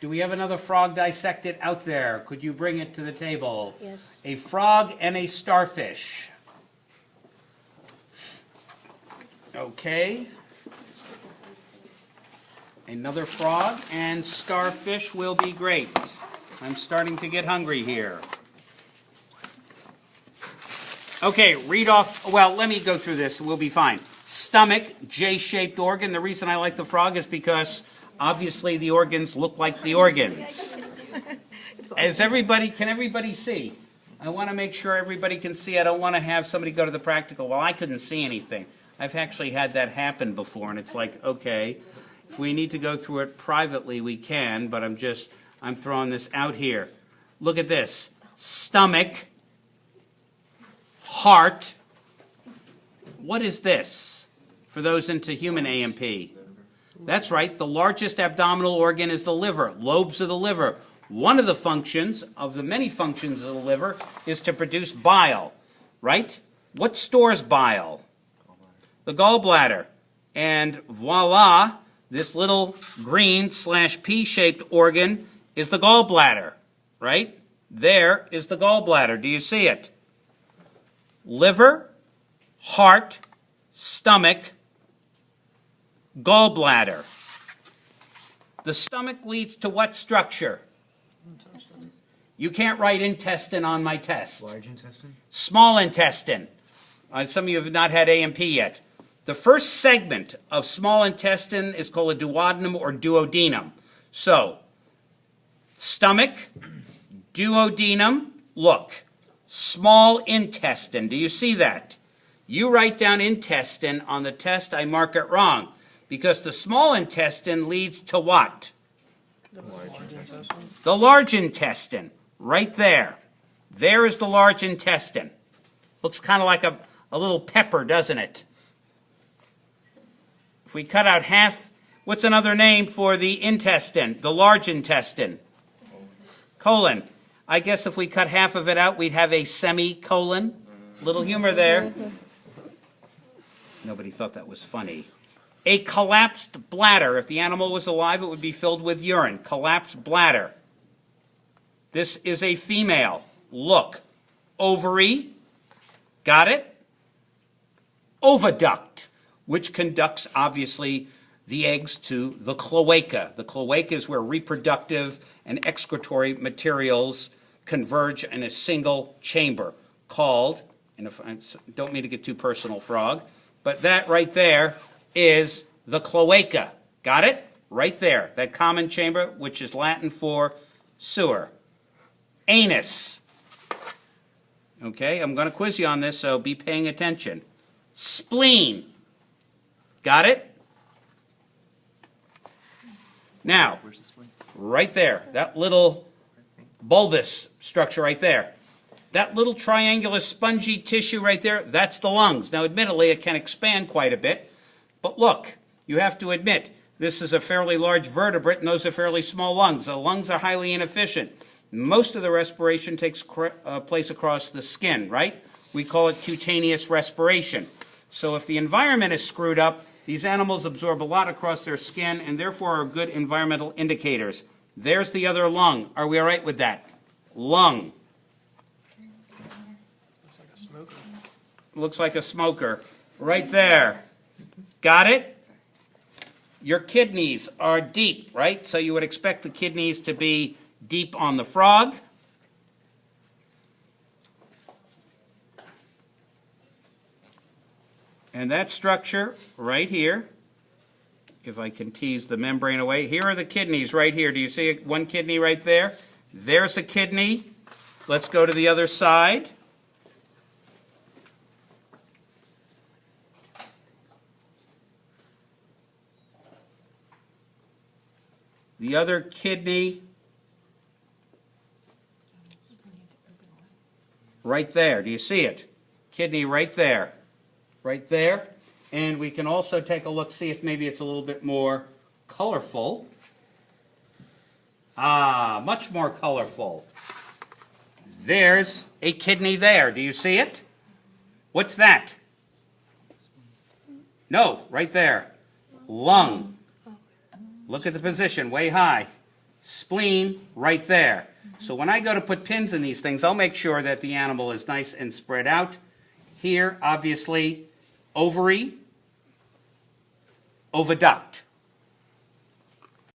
Do we have another frog dissected out there? Could you bring it to the table? Yes. A frog and a starfish. Okay. Another frog and starfish will be great. I'm starting to get hungry here. Okay, read off, well, let me go through this, we'll be fine. Stomach, J-shaped organ. The reason I like the frog is because obviously the organs look like the organs. Can everybody see? I want to make sure everybody can see. I don't want to have somebody go to the practical. Well, I couldn't see anything. I've actually had that happen before, and it's like, okay, if we need to go through it privately, we can, but I'm throwing this out here. Look at this. Stomach, heart. What is this? For those into human A&P. That's right, the largest abdominal organ is the liver, lobes of the liver. One of the functions, of the many functions of the liver, is to produce bile, right? What stores bile? The gallbladder. And voila, this little green/P-shaped organ is the gallbladder, right? There is the gallbladder. Do you see it? Liver, heart, stomach, gallbladder. The stomach leads to what structure? Intestine. You can't write intestine on my test. Large intestine? Small intestine. Some of you have not had A&P yet. The first segment of small intestine is called a duodenum or duodenum. So, stomach, duodenum, look. Small intestine. Do you see that? You write down intestine on the test, I mark it wrong. Because the small intestine leads to what? The large intestine. The large intestine. Right there. There is the large intestine. Looks kind of like a little pepper, doesn't it? If we cut out half, what's another name for the intestine? The large intestine? Colon. I guess if we cut half of it out, we'd have a semicolon. Little humor there. Nobody thought that was funny. A collapsed bladder. If the animal was alive, it would be filled with urine. Collapsed bladder. This is a female. Look. Ovary. Got it? Oviduct, which conducts, obviously, the eggs to the cloaca. The cloaca is where reproductive and excretory materials converge in a single chamber called, and if I don't mean to get too personal, frog, but that right there is the cloaca. Got it? Right there. That common chamber, which is Latin for sewer. Anus. Okay, I'm going to quiz you on this, so be paying attention. Spleen. Got it? Now, Where's the spleen? right there, that little bulbous structure right there. That little triangular spongy tissue right there, that's the lungs. Now, admittedly, it can expand quite a bit, but look, you have to admit, this is a fairly large vertebrate, and those are fairly small lungs. The lungs are highly inefficient. Most of the respiration takes place across the skin, right? We call it cutaneous respiration. So if the environment is screwed up, these animals absorb a lot across their skin and therefore are good environmental indicators. There's the other lung. Are we all right with that? Lung. Looks like a smoker. Looks like a smoker. Right there. Got it? Your kidneys are deep, right? So you would expect the kidneys to be deep on the frog. And that structure right here, if I can tease the membrane away, here are the kidneys right here. Do you see one kidney right there? There's a kidney. Let's go to the other side. The other kidney right there. Do you see it? Kidney right there. Right there. And we can also take a look, see if maybe it's a little bit more colorful. Ah, much more colorful. There's a kidney there. Do you see it? What's that? No, right there. Lung. Look at the position, way high. spleen right there. So when I go to put pins in these things, I'll make sure that the animal is nice and spread out. Here, obviously, ovary, oviduct.